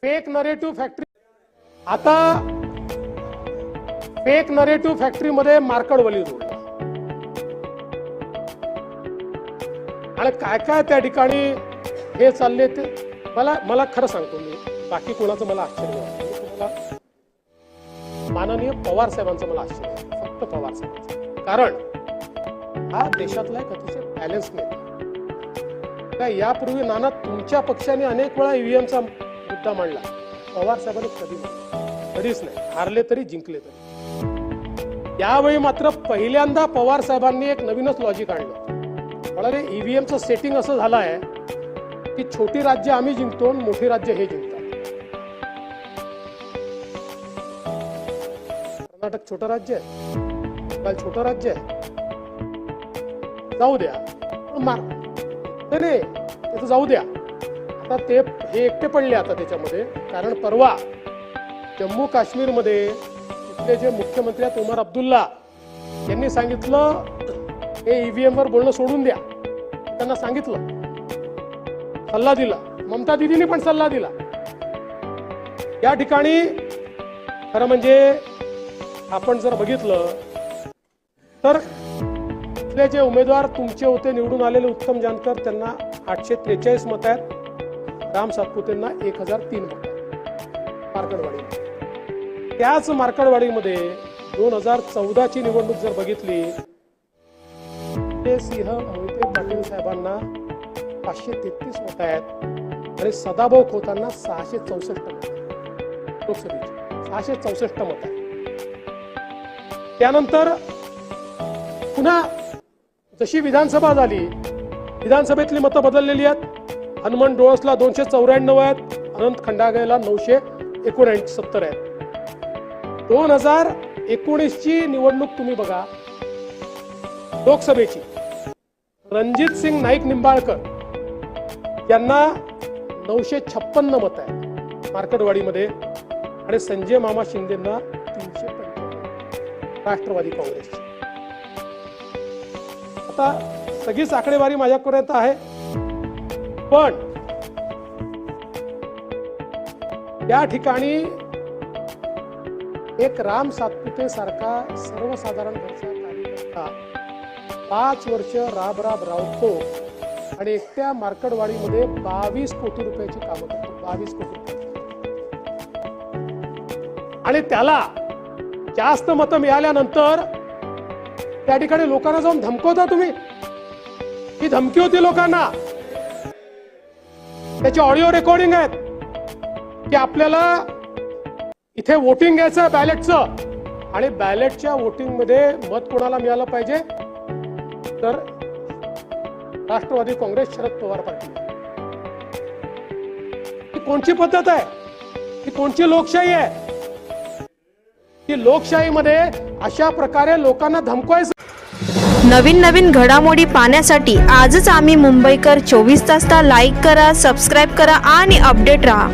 Fake narrative factory, आता fake narrative फॅक्टरीमध्ये मार्कडवली जोडला आणि काय काय त्या ठिकाणी हे चालले ते मला खरं सांगतो मी, बाकी कोणाचं मला आश्चर्य नाही. तुम्हाला माननीय पवार साहेबांचं मला आश्चर्य आहे, फक्त पवार साहेबांचं. कारण हा देशातला एक अतिशय बॅलन्स नेता. काय यापूर्वी नाना तुमच्या पक्षाने अनेक वेळा ईव्हीएमचा मुद्दा मांडला, पवार साहेबांनी कधी मांडला? कधीच नाही. हारले तरी जिंकले तरी. यावेळी मात्र पहिल्यांदा पवार साहेबांनी एक नवीनच लॉजिक आणलं. मला रे ईव्हीएमचं सेटिंग असं झालं आहे की छोटी राज्य आम्ही जिंकतो, मोठी राज्य हे जिंकतात. कर्नाटक छोटं राज्य आहे, बंगाल छोटं राज्य आहे, जाऊ द्या. नाही त्याचं जाऊ द्या. आता ते हे एकटे पडले आता त्याच्यामध्ये. कारण परवा जम्मू काश्मीरमध्ये तिथले जे मुख्यमंत्री आहेत उमर अब्दुल्ला यांनी सांगितलं हे ईव्हीएम वर बोलणं सोडून द्या. त्यांना सांगितलं, सल्ला दिला. ममता दीदींनी पण सल्ला दिला. या ठिकाणी खरं म्हणजे आपण जर बघितलं तर इथले जे उमेदवार तुमचे होते निवडून आलेले उत्तम जानकर, त्यांना 843 मत आहेत. राम सातपुतेंना 1003 मत आहेत मार्कडवाडी. त्याच मार्कडवाडीमध्ये 2014 ची निवडणूक जर बघितली, सिंह मोहिते पाटील साहेबांना 533 मत आहेत आणि सदाभाऊ खोतांना 664 मत आहेत. लोकसभेची 664 मत आहेत. त्यानंतर पुन्हा जशी विधानसभा झाली, विधानसभेतली मतं बदललेली आहेत. हनुमंत डोळसला 294 आहेत, अनंत खंडागळेला 969 आहेत. 2019 ची निवडणूक तुम्ही बघा, लोकसभेची रणजित सिंग नाईक निंबाळकर यांना 956 मत आहेत मार्कडवाडीमध्ये आणि संजय मामा शिंदेना 355 राष्ट्रवादी काँग्रेसची. आता सगळीच आकडेवारी माझ्यापर्यंत आहे, पण या ठिकाणी एक राम सातपुते सारखा सर्वसाधारण घरचा कार्यकर्ता 5 वर्ष राब राबतो आणि एकट्या मार्कडवाडीमध्ये 22 कोटी रुपयाची कामं करतो. 22 कोटी रुपये. आणि त्याला जास्त मतं मिळाल्यानंतर त्या ठिकाणी लोकांना जाऊन धमकवता तुम्ही. ही धमकी होती लोकांना. त्याची ऑडिओ रेकॉर्डिंग आहेत की आपल्याला इथे वोटिंग घ्यायचं बॅलेटचं आणि बॅलेटच्या वोटिंग मध्ये मत कोणाला मिळालं पाहिजे तर राष्ट्रवादी काँग्रेस शरद पवार पाटील. ही कोणची पद्धत आहे? ही कोणची लोकशाही आहे? की लोकशाहीमध्ये अशा प्रकारे लोकांना धमकवायचं. नवीन घडामोडी पाहण्यासाठी आजच आम्ही मुंबईकर 24 तासला लाईक करा, सबस्क्राईब करा आणि अपडेट रहा.